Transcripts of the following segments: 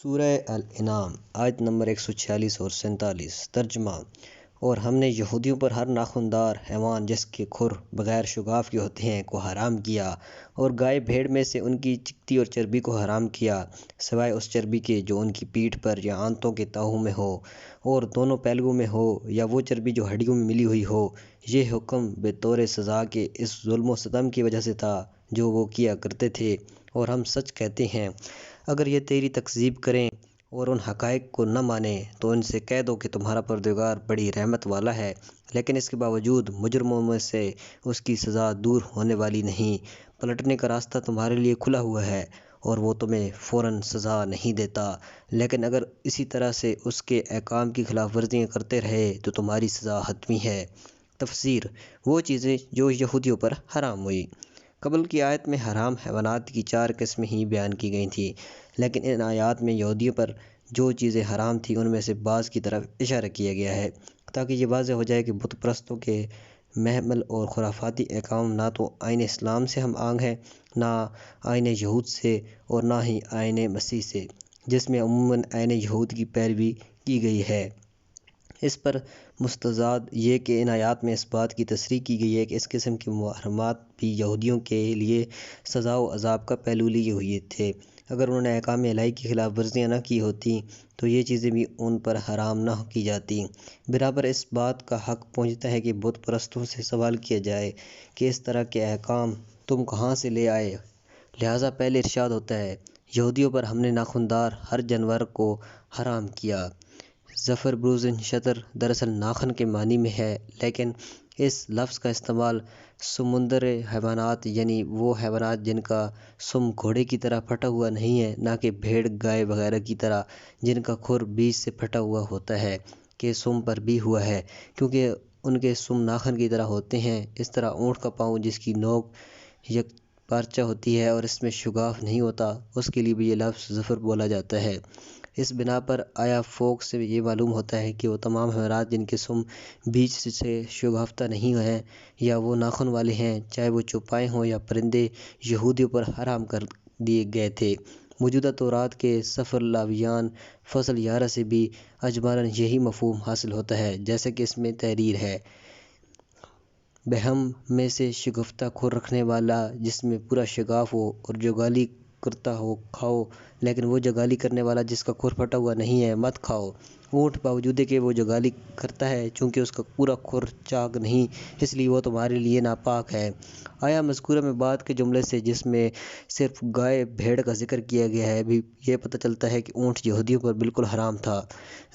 سورہ الانعام آیت نمبر 146 اور 47 ترجمہ۔ اور ہم نے یہودیوں پر ہر ناخندار حیوان جس کے کھر بغیر شگاف کے ہوتے ہیں کو حرام کیا، اور گائے بھیڑ میں سے ان کی چکتی اور چربی کو حرام کیا، سوائے اس چربی کے جو ان کی پیٹھ پر یا آنتوں کے تہوں میں ہو اور دونوں پہلوؤں میں ہو، یا وہ چربی جو ہڈیوں میں ملی ہوئی ہو۔ یہ حکم بطور سزا کے اس ظلم و ستم کی وجہ سے تھا جو وہ کیا کرتے تھے، اور ہم سچ کہتے ہیں۔ اگر یہ تیری تکذیب کریں اور ان حقائق کو نہ مانیں تو ان سے کہہ دو کہ تمہارا پروردگار بڑی رحمت والا ہے، لیکن اس کے باوجود مجرموں میں سے اس کی سزا دور ہونے والی نہیں۔ پلٹنے کا راستہ تمہارے لیے کھلا ہوا ہے اور وہ تمہیں فوراً سزا نہیں دیتا، لیکن اگر اسی طرح سے اس کے احکام کی خلاف ورزیاں کرتے رہے تو تمہاری سزا حتمی ہے۔ تفسیر۔ وہ چیزیں جو یہودیوں پر حرام ہوئی۔ قبل کی آیت میں حرام حیوانات کی 4 قسمیں ہی بیان کی گئی تھیں، لیکن ان آیات میں یہودیوں پر جو چیزیں حرام تھیں ان میں سے بعض کی طرف اشارہ کیا گیا ہے، تاکہ یہ واضح ہو جائے کہ بت پرستوں کے محمل اور خرافاتی احکام نہ تو آئین اسلام سے ہم آہنگ ہیں، نہ آئین یہود سے، اور نہ ہی آئین مسیح سے، جس میں عموماً آئین یہود کی پیروی کی گئی ہے۔ اس پر مستزاد یہ کہ ان آیات میں اس بات کی تصریح کی گئی ہے کہ اس قسم کے محرمات بھی یہودیوں کے لیے سزا و عذاب کا پہلو لیے ہوئے تھے۔ اگر انہوں نے احکام الہی کی خلاف ورزیاں نہ کی ہوتیں تو یہ چیزیں بھی ان پر حرام نہ کی جاتیں۔ برابر اس بات کا حق پہنچتا ہے کہ بت پرستوں سے سوال کیا جائے کہ اس طرح کے احکام تم کہاں سے لے آئے؟ لہٰذا پہلے ارشاد ہوتا ہے، یہودیوں پر ہم نے ناخندار ہر جانور کو حرام کیا۔ ظفر بروزن شطر دراصل ناخن کے معنی میں ہے، لیکن اس لفظ کا استعمال سمندری حیوانات یعنی وہ حیوانات جن کا سم گھوڑے کی طرح پھٹا ہوا نہیں ہے، نہ کہ بھیڑ گائے وغیرہ کی طرح جن کا کھر بیچ سے پھٹا ہوا ہوتا ہے، کے سم پر بھی ہوا ہے، کیونکہ ان کے سم ناخن کی طرح ہوتے ہیں۔ اس طرح اونٹ کا پاؤں جس کی نوک یک پارچہ ہوتی ہے اور اس میں شگاف نہیں ہوتا، اس کے لیے بھی یہ لفظ ظفر بولا جاتا ہے۔ اس بنا پر آیا فوق سے یہ معلوم ہوتا ہے کہ وہ تمام حیوانات جن کے سم بیچ سے شگافتہ نہیں ہیں یا وہ ناخن والے ہیں، چاہے وہ چوپائے ہوں یا پرندے، یہودیوں پر حرام کر دیے گئے تھے۔ موجودہ تورات کے سفر لاویان فصل 11 سے بھی اجمالاً یہی مفہوم حاصل ہوتا ہے، جیسا کہ اس میں تحریر ہے۔ بہم میں سے شگفتہ کھر رکھنے والا جس میں پورا شگاف ہو اور جو گالی کرتا ہو کھاؤ، لیکن وہ جو گالی کرنے والا جس کا کھر پھٹا ہوا نہیں ہے مت کھاؤ۔ اونٹ باوجود کہ وہ جو گالی کرتا ہے، چونکہ اس کا پورا کھر چاک نہیں، اس لیے وہ تمہارے لیے ناپاک ہے۔ آیا مذکورہ میں بعد کے جملے سے جس میں صرف گائے بھیڑ کا ذکر کیا گیا ہے بھی یہ پتہ چلتا ہے کہ اونٹ یہودیوں پر بالکل حرام تھا۔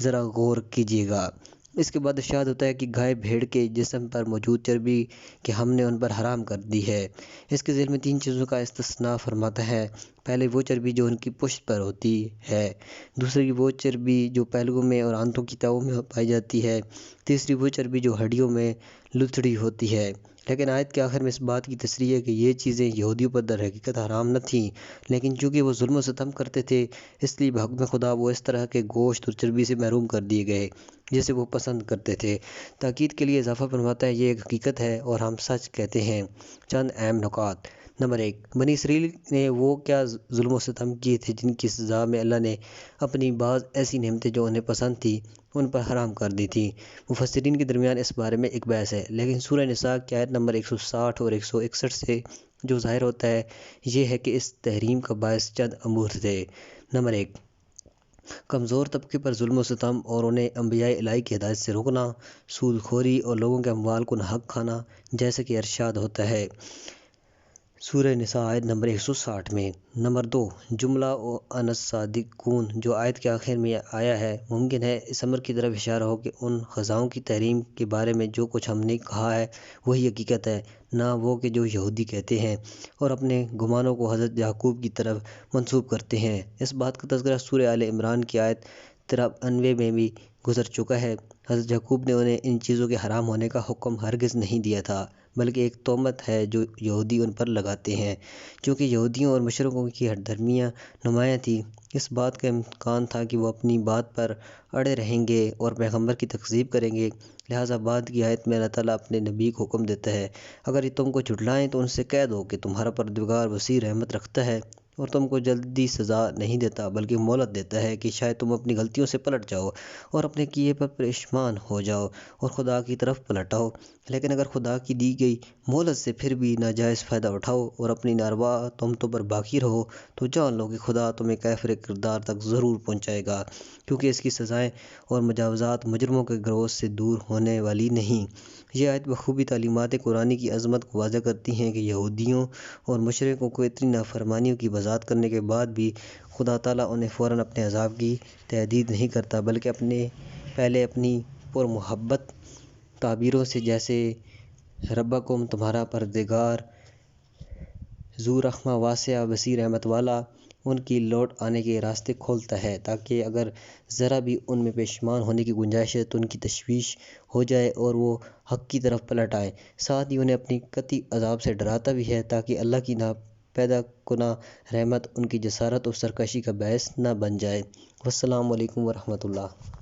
ذرا غور کیجیے گا۔ اس کے بعد ارشاد ہوتا ہے کہ گائے بھیڑ کے جسم پر موجود چربی کہ ہم نے ان پر حرام کر دی ہے۔ اس کے ذیل میں 3 چیزوں کا استثناء فرماتا ہے۔ پہلے وہ چربی جو ان کی پشت پر ہوتی ہے، دوسری وہ چربی جو پہلوؤں میں اور آنتوں کی تہوں میں پائی جاتی ہے، تیسری وہ چربی جو ہڈیوں میں لتڑی ہوتی ہے۔ لیکن آیت کے آخر میں اس بات کی تصریح ہے کہ یہ چیزیں یہودیوں پر در حقیقت حرام نہ تھیں، لیکن چونکہ وہ ظلم و ستم کرتے تھے اس لیے بحکم خدا وہ اس طرح کے گوشت اور چربی سے محروم کر دیے گئے جسے وہ پسند کرتے تھے۔ تاکید کے لیے اضافہ فرماتا ہے، یہ ایک حقیقت ہے اور ہم سچ کہتے ہیں۔ چند اہم نکات۔ نمبر 1، بنی اسرائیل نے وہ کیا ظلم و ستم کیے تھے جن کی سزا میں اللہ نے اپنی بعض ایسی نعمتیں جو انہیں پسند تھیں ان پر حرام کر دی تھیں۔ مفسرین کے درمیان اس بارے میں ایک بحث ہے، لیکن سورہ نساء کی آیت نمبر 160 اور 161 سے جو ظاہر ہوتا ہے یہ ہے کہ اس تحریم کا باعث چند امور تھے۔ نمبر 1، کمزور طبقے پر ظلم و ستم اور انہیں انبیاء الہی کی ہدایت سے روکنا، سود خوری اور لوگوں کے اموال کو ناحق کھانا، جیسا کہ ارشاد ہوتا ہے سورہ نساء آیت نمبر 160 میں۔ نمبر 2، جملہ وَأَنَا الصَّادِقُونَ جو آیت کے آخر میں آیا ہے، ممکن ہے اس امر کی طرف اشارہ ہو کہ ان غذاؤں کی تحریم کے بارے میں جو کچھ ہم نے کہا ہے وہی حقیقت ہے، نہ وہ کہ جو یہودی کہتے ہیں اور اپنے گمانوں کو حضرت یعقوب کی طرف منسوب کرتے ہیں۔ اس بات کا تذکرہ سورہ آل عمران کی آیت 93 میں بھی گزر چکا ہے۔ حضرت یعقوب نے انہیں ان چیزوں کے حرام ہونے کا حکم ہرگز نہیں دیا تھا، بلکہ ایک تہمت ہے جو یہودی ان پر لگاتے ہیں۔ چونکہ یہودیوں اور مشرکوں کی ہٹ دھرمیاں نمایاں تھیں، اس بات کا امکان تھا کہ وہ اپنی بات پر اڑے رہیں گے اور پیغمبر کی تکذیب کریں گے، لہٰذا بعد کی آیت میں اللہ تعالیٰ اپنے نبی کو حکم دیتا ہے، اگر یہ تم کو جھٹلائیں تو ان سے کہہ دو کہ تمہارا پروردگار وسیع رحمت رکھتا ہے اور تم کو جلدی سزا نہیں دیتا بلکہ مہلت دیتا ہے کہ شاید تم اپنی غلطیوں سے پلٹ جاؤ اور اپنے کیے پر پریشان ہو جاؤ اور خدا کی طرف پلٹ آؤ۔ لیکن اگر خدا کی دی گئی مہلت سے پھر بھی ناجائز فائدہ اٹھاؤ اور اپنی ناروا تہمتوں پر باقی رہو تو جان لو کہ خدا تمہیں کافر کردار تک ضرور پہنچائے گا، کیونکہ اس کی سزائیں اور مجاوزات مجرموں کے گروہ سے دور ہونے والی نہیں۔ یہ آیت بخوبی تعلیمات قرآنی کی عظمت کو واضح کرتی ہیں کہ یہودیوں اور مشرکوں کو اتنی نافرمانیوں کی وضاحت کرنے کے بعد بھی خدا تعالیٰ انہیں فوراً اپنے عذاب کی تہدید نہیں کرتا، بلکہ پہلے اپنی پرمحبت تعبیروں سے، جیسے ربکم تمہارا پروردگار ذو رحمہ واسعہ وسیع رحمت والا، ان کی لوٹ آنے کے راستے کھولتا ہے تاکہ اگر ذرا بھی ان میں پشیمان ہونے کی گنجائش ہے تو ان کی تشویش ہو جائے اور وہ حق کی طرف پلٹ آئیں۔ ساتھ ہی انہیں اپنی قطعی عذاب سے ڈراتا بھی ہے تاکہ اللہ کی ناپیدا کنا رحمت ان کی جسارت اور سرکشی کا باعث نہ بن جائے۔ والسلام علیکم ورحمۃ اللہ۔